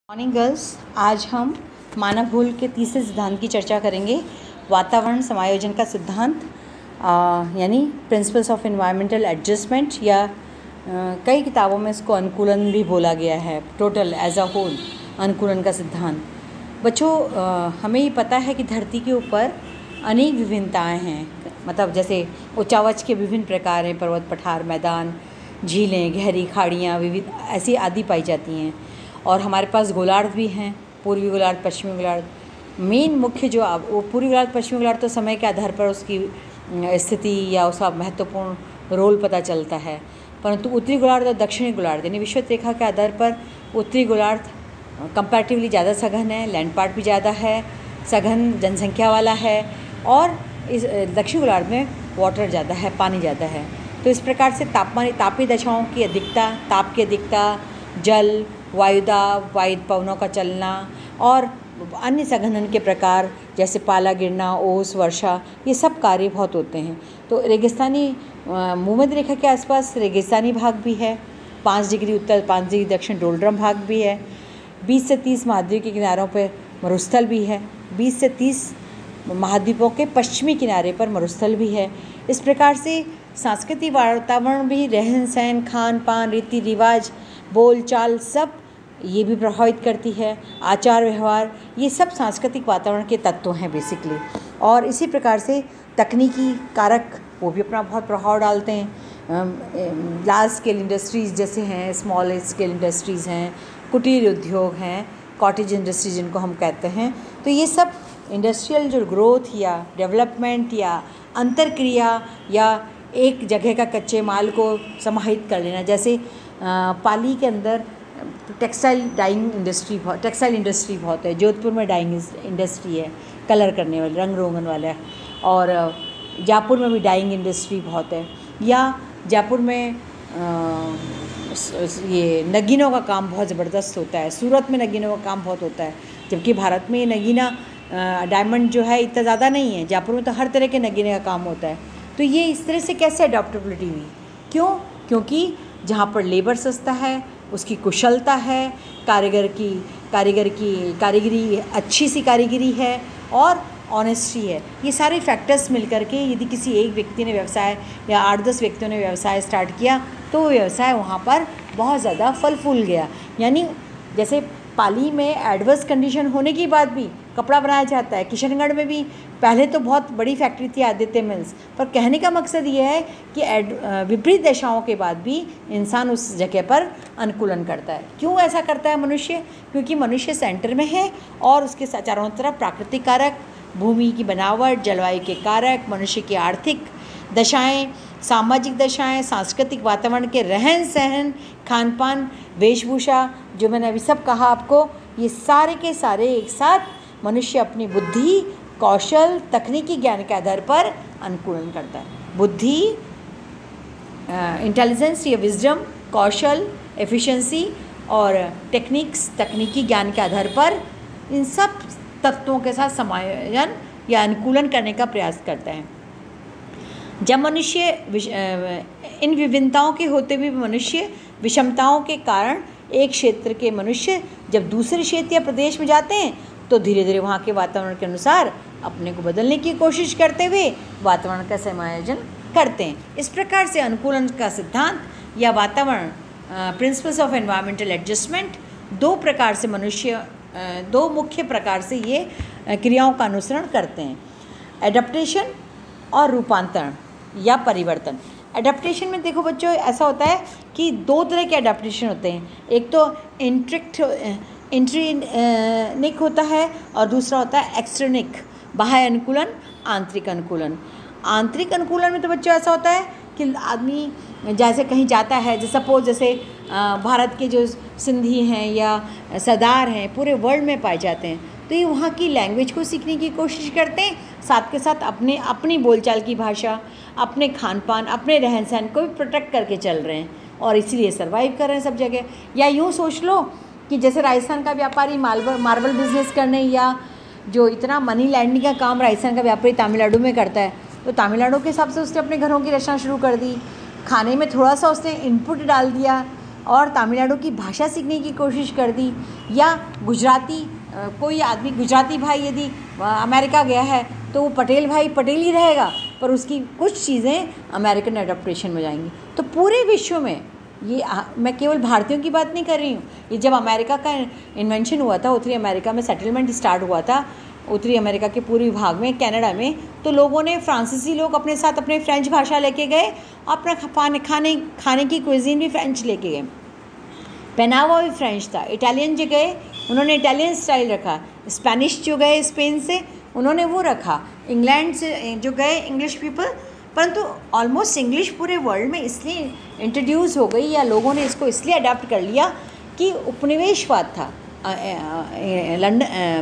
Morning girls, आज हम मानव भूल के तीसरे सिद्धांत की चर्चा करेंगे। वातावरण समायोजन का सिद्धांत यानी प्रिंसिपल्स ऑफ एनवायरमेंटल एडजस्टमेंट, या कई किताबों में इसको अनुकूलन भी बोला गया है। टोटल एज अ होल अनुकूलन का सिद्धांत। बच्चों, हमें ये पता है कि धरती के ऊपर अनेक विभिन्नताएं हैं। मतलब जैसे उच्चावच के विभिन्न प्रकार हैं, पर्वत, पठार, मैदान, झीलें, गहरी खाड़ियाँ, विविध ऐसी आदि पाई जाती हैं। और हमारे पास गोलार्ध भी हैं, पूर्वी गोलार्ध, पश्चिमी गोलार्ध। मेन मुख्य जो वो पूर्वी गोलार्ध, पश्चिमी गोलार्ध तो समय के आधार पर उसकी स्थिति या उसका महत्वपूर्ण रोल पता चलता है, परंतु उत्तरी गोलार्ध और दक्षिणी गोलार्ध यानी विषुवत रेखा के आधार पर उत्तरी गोलार्ध कंपैरेटिवली ज़्यादा सघन है, लैंड पार्ट भी ज़्यादा है, सघन जनसंख्या वाला है, और इस दक्षिणी गोलार्ध में वाटर ज़्यादा है, पानी ज़्यादा है। तो इस प्रकार से तापीय दशाओं की अधिकता, ताप की अधिकता, जल, वायुदाब, वायु पवनों का चलना और अन्य संघनन के प्रकार जैसे पाला गिरना, ओस, वर्षा, ये सब कार्य बहुत होते हैं। तो रेगिस्तानी भूमध्य रेखा के आसपास रेगिस्तानी भाग भी है, 5 डिग्री उत्तर 5 डिग्री दक्षिण डोलड्रम भाग भी है, 20 से 30 महाद्वीप के किनारों पर मरुस्थल भी है, 20 से 30 महाद्वीपों के पश्चिमी किनारे पर मरुस्थल भी है। इस प्रकार से सांस्कृतिक वातावरण भी, रहन सहन, खान पान, रीति रिवाज, बोल चाल, सब ये भी प्रभावित करती है। आचार व्यवहार, ये सब सांस्कृतिक वातावरण के तत्व हैं बेसिकली। और इसी प्रकार से तकनीकी कारक वो भी अपना बहुत प्रभाव डालते हैं। लार्ज स्केल इंडस्ट्रीज़ जैसे हैं, स्मॉल स्केल इंडस्ट्रीज़ हैं, कुटीर उद्योग हैं, कॉटेज इंडस्ट्री जिनको हम कहते हैं। तो ये सब इंडस्ट्रियल जो ग्रोथ या डेवलपमेंट या अंतरक्रिया या एक जगह का कच्चे माल को समाहित कर लेना, जैसे पाली के अंदर टेक्सटाइल इंडस्ट्री बहुत है। जोधपुर में डाइंग इंडस्ट्री है, कलर करने वाले, रंग रोगन वाला। और जयपुर में भी डाइंग इंडस्ट्री बहुत है। या जयपुर में ये नगीनों का काम बहुत ज़बरदस्त होता है। सूरत में नगीनों का काम बहुत होता है, जबकि भारत में ये नगीना डायमंड जो है इतना ज़्यादा नहीं है। जयपुर में तो हर तरह के नगीने का काम होता है। तो ये इस तरह से कैसे अडॉप्टेबिलिटी हुई? क्योंकि जहाँ पर लेबर सस्ता है, उसकी कुशलता है, कारीगरी अच्छी सी कारीगरी है और ऑनेस्टी है। ये सारे फैक्टर्स मिलकर के यदि किसी एक व्यक्ति ने व्यवसाय या 8-10 व्यक्तियों ने व्यवसाय स्टार्ट किया तो वो व्यवसाय वहाँ पर बहुत ज़्यादा फल फूल गया। यानी जैसे पाली में एडवर्स कंडीशन होने के बाद भी कपड़ा बनाया जाता है। किशनगढ़ में भी पहले तो बहुत बड़ी फैक्ट्री थी आदित्य मिल्स, पर कहने का मकसद ये है कि विपरीत दशाओं के बाद भी इंसान उस जगह पर अनुकूलन करता है। क्यों ऐसा करता है मनुष्य? क्योंकि मनुष्य सेंटर में है और उसके चारों तरफ प्राकृतिक कारक, भूमि की बनावट, जलवायु के कारक, मनुष्य की आर्थिक दशाएँ, सामाजिक दशाएं, सांस्कृतिक वातावरण के रहन सहन, खान पान, वेशभूषा, जो मैंने अभी सब कहा आपको, ये सारे के सारे एक साथ मनुष्य अपनी बुद्धि, कौशल, तकनीकी ज्ञान के आधार पर अनुकूलन करता है। बुद्धि, इंटेलिजेंस या विजडम, कौशल, एफिशिएंसी और टेक्निक्स, तकनीकी ज्ञान के आधार पर इन सब तत्वों के साथ समायोजन या अनुकूलन करने का प्रयास करता है। जब मनुष्य इन विभिन्नताओं के होते हुए मनुष्य विषमताओं के कारण एक क्षेत्र के मनुष्य जब दूसरे क्षेत्र या प्रदेश में जाते हैं तो धीरे धीरे वहाँ के वातावरण के अनुसार अपने को बदलने की कोशिश करते हुए वातावरण का समायोजन करते हैं। इस प्रकार से अनुकूलन का सिद्धांत या वातावरण प्रिंसिपल्स ऑफ एनवायरमेंटल एडजस्टमेंट दो मुख्य प्रकार से ये क्रियाओं का अनुसरण करते हैं। एडप्टेशन और रूपांतरण या परिवर्तन। एडाप्टेशन में देखो बच्चों, ऐसा होता है कि 2 तरह के एडाप्टेशन होते हैं। एक तो इंट्रिनिक होता है और दूसरा होता है एक्सटर्निक, बाह्य अनुकूलन, आंतरिक अनुकूलन। आंतरिक अनुकूलन में तो बच्चों ऐसा होता है कि आदमी जैसे कहीं जाता है, जैसे सपोज जैसे भारत के जो सिंधी हैं या सरदार हैं पूरे वर्ल्ड में पाए जाते हैं, तो ये वहाँ की लैंग्वेज को सीखने की कोशिश करते हैं, साथ के साथ अपनी बोलचाल की भाषा, अपने खान पान, अपने रहन सहन को भी प्रोटेक्ट करके चल रहे हैं और इसीलिए सर्वाइव कर रहे हैं सब जगह। या यूँ सोच लो कि जैसे राजस्थान का व्यापारी मार्बल बिजनेस करने या जो इतना मनी लैंडिंग का काम राजस्थान का व्यापारी तमिलनाडु में करता है, तो तमिलनाडु के हिसाब से उसने अपने घरों की रचना शुरू कर दी। खाने में थोड़ा सा उसने इनपुट डाल दिया, और तमिलनाडु की भाषा सीखने की कोशिश कर दी, या गुजराती कोई आदमी गुजराती भाई यदि अमेरिका गया है तो वो पटेल भाई पटेल ही रहेगा, पर उसकी कुछ चीज़ें अमेरिकन एडाप्टेशन में जाएंगी। तो पूरे विश्व में ये मैं केवल भारतीयों की बात नहीं कर रही हूँ, ये जब अमेरिका का इन्वेंशन हुआ था, उत्तरी अमेरिका में सेटलमेंट स्टार्ट हुआ था, उत्तरी अमेरिका के पूर्वी भाग में कनाडा में, तो लोगों ने फ्रांसीसी लोग अपने साथ अपने फ्रेंच भाषा लेके गए, अपना खाने की क्विजीन भी फ्रेंच लेके गए, पहनावा भी फ्रेंच था। इटालियन जो गए उन्होंने इटालियन स्टाइल रखा, स्पेनिश जो गए स्पेन से उन्होंने वो रखा, इंग्लैंड से जो गए इंग्लिश पीपल, परंतु ऑलमोस्ट इंग्लिश पूरे वर्ल्ड में इसलिए इंट्रोड्यूस हो गई या लोगों ने इसको इसलिए अडाप्ट कर लिया कि उपनिवेशवाद था।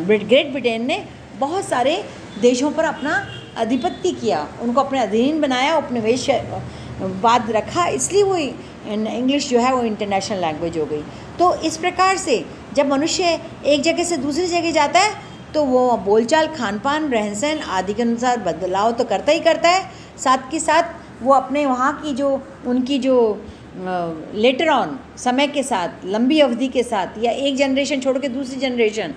ग्रेट ब्रिटेन ने बहुत सारे देशों पर अपना आधिपत्य किया, उनको अपने अधीन बनाया, उपनिवेशवाद रखा, इसलिए वो इंग्लिश जो है वो इंटरनेशनल लैंग्वेज हो गई। तो इस प्रकार से जब मनुष्य एक जगह से दूसरी जगह जाता है तो वो बोलचाल, खान पान, रहन सहन आदि के अनुसार बदलाव तो करता ही करता है, साथ के साथ वो अपने वहाँ की जो उनकी जो लेटर ऑन समय के साथ, लंबी अवधि के साथ, या एक जनरेशन छोड़ के दूसरी जनरेशन,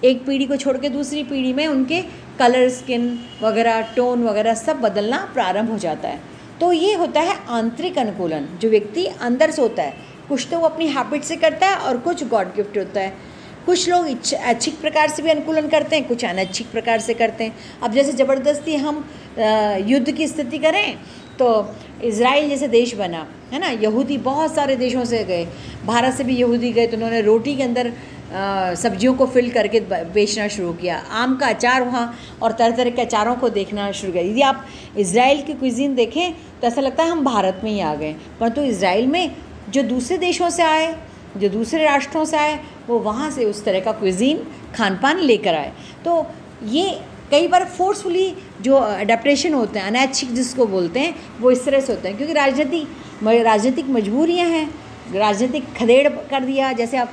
एक पीढ़ी को छोड़ के दूसरी पीढ़ी में उनके कलर, स्किन वगैरह, टोन वगैरह सब बदलना प्रारंभ हो जाता है। तो ये होता है आंतरिक अनुकूलन, जो व्यक्ति अंदर से होता है। कुछ तो वो अपनी हैबिट से करता है और कुछ गॉड गिफ्ट होता है। कुछ लोग ऐच्छिक प्रकार से भी अनुकूलन करते हैं, कुछ अनैच्छिक प्रकार से करते हैं। अब जैसे ज़बरदस्ती हम युद्ध की स्थिति करें तो इज़राइल जैसे देश बना है ना, यहूदी बहुत सारे देशों से गए, भारत से भी यहूदी गए, तो उन्होंने रोटी के अंदर सब्जियों को फिल करके बेचना शुरू किया, आम का अचार वहाँ और तरह तरह के अचारों को देखना शुरू किया। यदि आप इज़राइल की क्विजीन देखें तो ऐसा लगता है हम भारत में ही आ गए, परंतु इज़राइल में जो दूसरे देशों से आए, जो दूसरे राष्ट्रों से आए, वो वहाँ से उस तरह का क्विजीन, खान पान लेकर आए। तो ये कई बार फोर्सफुली जो अडेप्टेशन होते हैं, अनैच्छिक जिसको बोलते हैं, वो इस तरह से होते हैं क्योंकि राजनीतिक मजबूरियाँ हैं, राजनीतिक खदेड़ कर दिया। जैसे आप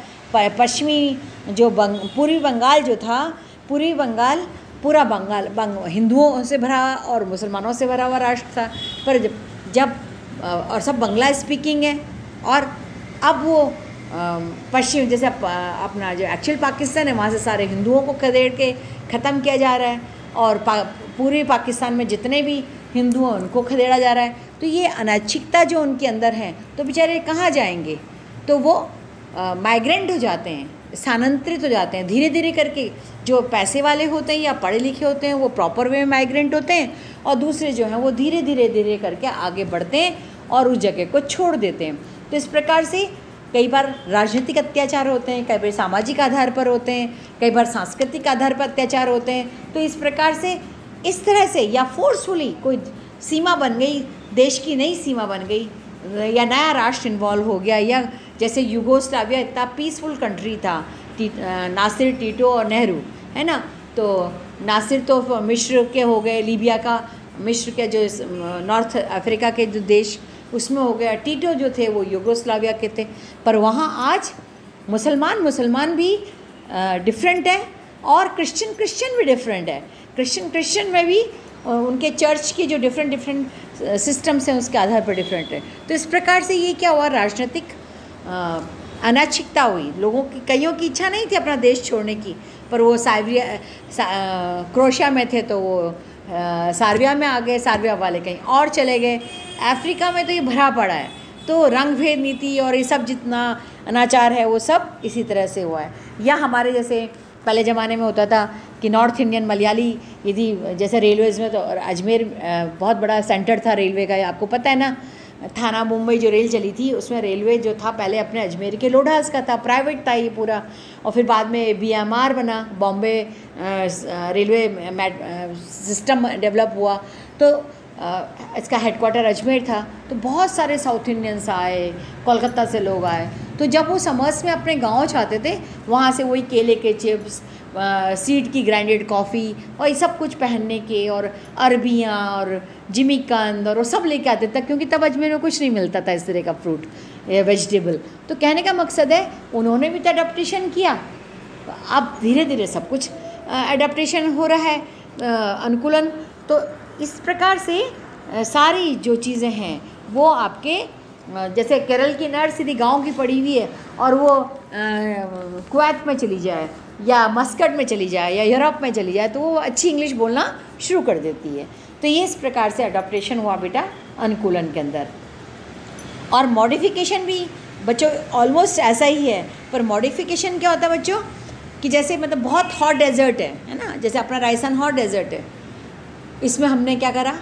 पश्चिमी जो पूर्वी बंगाल जो था, पूर्वी बंगाल पूरा हिंदुओं से भरा और मुसलमानों से भरा हुआ राष्ट्र था, पर जब और सब बांग्ला स्पीकिंग है, और अब वो पश्चिम जैसे अपना जो एक्चुअल पाकिस्तान है वहाँ से सारे हिंदुओं को खदेड़ के ख़त्म किया जा रहा है, और पूरे पाकिस्तान में जितने भी हिंदू हैं उनको खदेड़ा जा रहा है। तो ये अनैच्छिकता जो उनके अंदर है, तो बेचारे कहाँ जाएंगे? तो वो माइग्रेंट हो जाते हैं, स्थानांतरित हो जाते हैं धीरे धीरे करके। जो पैसे वाले होते हैं या पढ़े लिखे होते हैं वो प्रॉपर वे में माइग्रेंट होते हैं, और दूसरे जो हैं वो धीरे धीरे करके आगे बढ़ते हैं और उस जगह को छोड़ देते हैं। तो इस प्रकार से कई बार राजनीतिक अत्याचार होते हैं, कई बार सामाजिक आधार पर होते हैं, कई बार सांस्कृतिक आधार पर अत्याचार होते हैं। तो इस प्रकार से, इस तरह से, या फोर्सफुली कोई सीमा बन गई, देश की नई सीमा बन गई, या नया राष्ट्र इन्वॉल्व हो गया, या जैसे यूगोस्लाविया इतना पीसफुल कंट्री था, नासिर, टीटो और नेहरू, है ना। तो नासिर तो मिस्र के हो गए, लीबिया का, मिस्र के जो नॉर्थ अफ्रीका के जो देश उसमें हो गया। टीटो जो थे वो यूगोस्लाविया के थे। पर वहाँ आज मुसलमान भी डिफरेंट है, और क्रिश्चियन भी डिफरेंट है। क्रिश्चियन में भी उनके चर्च के जो डिफरेंट सिस्टम्स हैं उसके आधार पर डिफरेंट है। तो इस प्रकार से ये क्या हुआ, राजनीतिक अनैच्छिकता हुई। लोगों की, कईयों की इच्छा नहीं थी अपना देश छोड़ने की, पर वो क्रोशिया में थे तो वो सार्बिया में आ गए, सार्बिया वाले कहीं और चले गए। अफ्रीका में तो ये भरा पड़ा है। तो रंग भेद नीति और ये सब जितना अनाचार है वो सब इसी तरह से हुआ है। या हमारे जैसे पहले ज़माने में होता था कि नॉर्थ इंडियन मलयाली, यदि जैसे रेलवेज़ में, तो अजमेर बहुत बड़ा सेंटर था रेलवे का, आपको पता है ना। थाना मुंबई जो रेल चली थी उसमें रेलवे जो था पहले अपने अजमेर के लोढ़ास का था, प्राइवेट था ये पूरा, और फिर बाद में BMR बना, बॉम्बे रेलवे सिस्टम डेवलप हुआ, तो इसका हेडक्वार्टर अजमेर था। तो बहुत सारे साउथ इंडियंस आए, कोलकाता से लोग आए। तो जब वो समर्स में अपने गांव चाहते थे, वहाँ से वही केले के चिप्स, सीड की ग्राइंडेड कॉफ़ी और ये सब कुछ पहनने के, और अरबियाँ और जिमीकंद और वो सब लेके आते थे, क्योंकि तब अजमेर में कुछ नहीं मिलता था इस तरह का फ्रूट वेजिटेबल। तो कहने का मकसद है उन्होंने भी तो अडेप्टेशन किया। अब धीरे धीरे सब कुछ अडेप्टेशन हो रहा है, अनुकूलन। तो इस प्रकार से सारी जो चीज़ें हैं वो आपके जैसे केरल की नर्स सीधी गांव की पड़ी हुई है और वो कुवैत में चली जाए या मस्कट में चली जाए या यूरोप में चली जाए तो वो अच्छी इंग्लिश बोलना शुरू कर देती है। तो ये इस प्रकार से अडॉप्टेशन हुआ बेटा अनुकूलन के अंदर। और मॉडिफिकेशन भी बच्चों ऑलमोस्ट ऐसा ही है, पर मॉडिफिकेशन क्या होता है बच्चों कि जैसे मतलब बहुत हॉट डेजर्ट है ना, जैसे अपना राजस्थान हॉट डेजर्ट है, इसमें हमने क्या करा,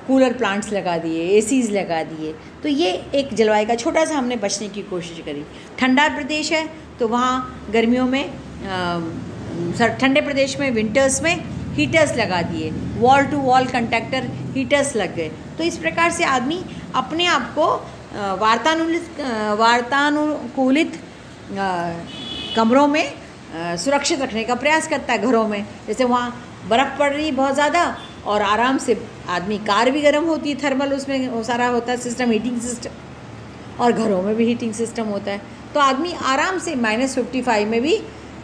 कूलर प्लांट्स लगा दिए, एसीज़ लगा दिए, तो ये एक जलवायु का छोटा सा हमने बचने की कोशिश करी। ठंडा प्रदेश है तो वहाँ गर्मियों में ठंडे प्रदेश में विंटर्स में हीटर्स लगा दिए, wall to wall conductor heaters लग गए। तो इस प्रकार से आदमी अपने आप को वातानुकूलित कमरों में सुरक्षित रखने का प्रयास करता है घरों में। जैसे वहाँ बर्फ़ पड़ रही बहुत ज़्यादा और आराम से आदमी, कार भी गर्म होती है, थर्मल उसमें वो सारा होता है सिस्टम, हीटिंग सिस्टम, और घरों में भी हीटिंग सिस्टम होता है। तो आदमी आराम से -55 में भी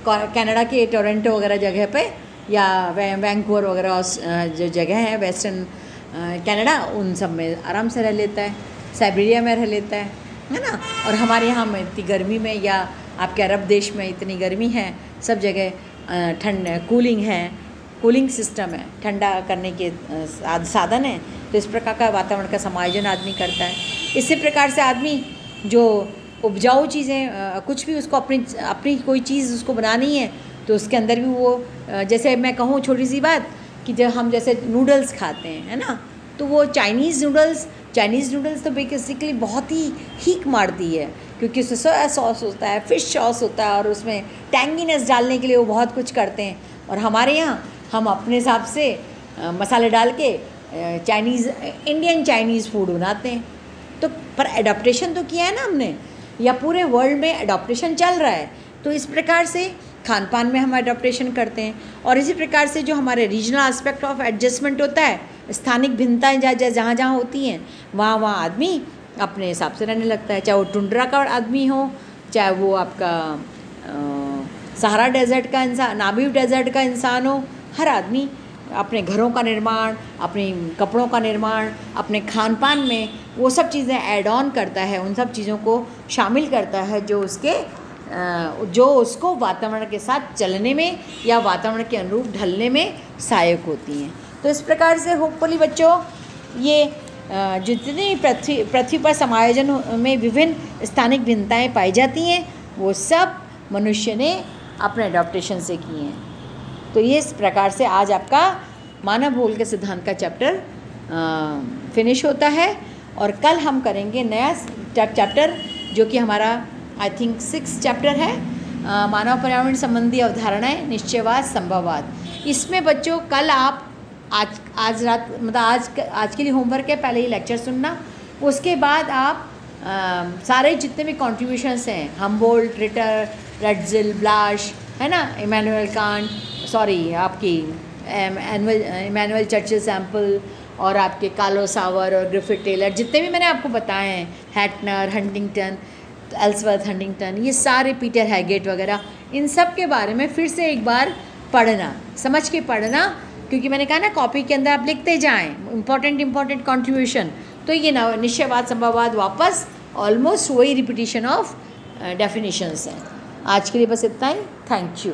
कनाडा के टोरंटो वगैरह जगह पे या वैंकूवर वगैरह जो जगह है वेस्टर्न कनाडा, उन सब में आराम से रह लेता है, साइबेरिया में रह लेता है ना। और हमारे यहाँ में इतनी गर्मी में या आपके अरब देश में इतनी गर्मी है, सब जगह ठंड कूलिंग है, कूलिंग सिस्टम है, ठंडा करने के साधन है। तो इस प्रकार का वातावरण का समायोजन आदमी करता है। इसी प्रकार से आदमी जो उपजाऊ चीज़ें कुछ भी उसको अपनी कोई चीज़ उसको बनानी है तो उसके अंदर भी वो, जैसे मैं कहूँ छोटी सी बात कि जब हम जैसे नूडल्स खाते हैं है ना, तो वो चाइनीज़ नूडल्स तो बेसिकली बहुत ही हीक मारती है, क्योंकि उसमें सोया सॉस होता है, फ़िश सॉस होता है और उसमें टैंगीनेस डालने के लिए वो बहुत कुछ करते हैं। और हमारे यहाँ हम अपने हिसाब से मसाले डाल के इंडियन चाइनीज़ फूड बनाते हैं। तो पर एडॉप्टेशन तो किया है ना हमने, या पूरे वर्ल्ड में एडॉप्टेशन चल रहा है। तो इस प्रकार से खान पान में हम एडॉप्टेशन करते हैं। और इसी प्रकार से जो हमारे रीजनल एस्पेक्ट ऑफ एडजस्टमेंट होता है, स्थानिक भिन्नताएँ जहाँ जहाँ होती हैं वहाँ आदमी अपने हिसाब से रहने लगता है। चाहे वो टुंड्रा का आदमी हो, चाहे वो आपका सहारा डेजर्ट का इंसान, नामीब डेजर्ट का इंसान हो, हर आदमी अपने घरों का निर्माण, अपने कपड़ों का निर्माण, अपने खान पान में वो सब चीज़ें ऐड ऑन करता है, उन सब चीज़ों को शामिल करता है जो उसको वातावरण के साथ चलने में या वातावरण के अनुरूप ढलने में सहायक होती हैं। तो इस प्रकार से होपफुली बच्चों ये जितनी पृथ्वी पर समायोजन में विभिन्न स्थानिक भिन्नताएँ पाई जाती हैं वो सब मनुष्य ने अपने एडॉप्टेशन से की हैं। तो ये इस प्रकार से आज आपका मानव भूगोल के सिद्धांत का चैप्टर फिनिश होता है। और कल हम करेंगे नया चैप्टर जो कि हमारा आई थिंक 6 चैप्टर है, मानव पर्यावरण संबंधी अवधारणाएं, निश्चयवाद, संभववाद। इसमें बच्चों कल आप आज रात मतलब आज के लिए होमवर्क है, पहले ही लेक्चर सुनना, उसके बाद आप सारे जितने भी कॉन्ट्रीब्यूशंस हैं, हम्बोल्ट, रिटर, रट्ज़ेल, ब्लाश, है ना, इमैनुअल कांट, आपकी इमैनुअल चर्चिल सैम्पल और आपके कार्लो सावर और ग्रिफिथ टेलर, जितने भी मैंने आपको बताए हैं, हैटनर, हंटिंगटन, एल्सवर्थ हंटिंगटन, ये सारे पीटर हैगेट वगैरह, इन सब के बारे में फिर से एक बार पढ़ना, समझ के पढ़ना, क्योंकि मैंने कहा ना कॉपी के अंदर आप लिखते जाएं इम्पॉर्टेंट कंट्रीब्यूशन। तो ये निश्चयवाद, संभववाद वापस ऑलमोस्ट वही रिपीटिशन ऑफ डेफिनेशंस हैं। आज के लिए बस इतना ही। Thank you.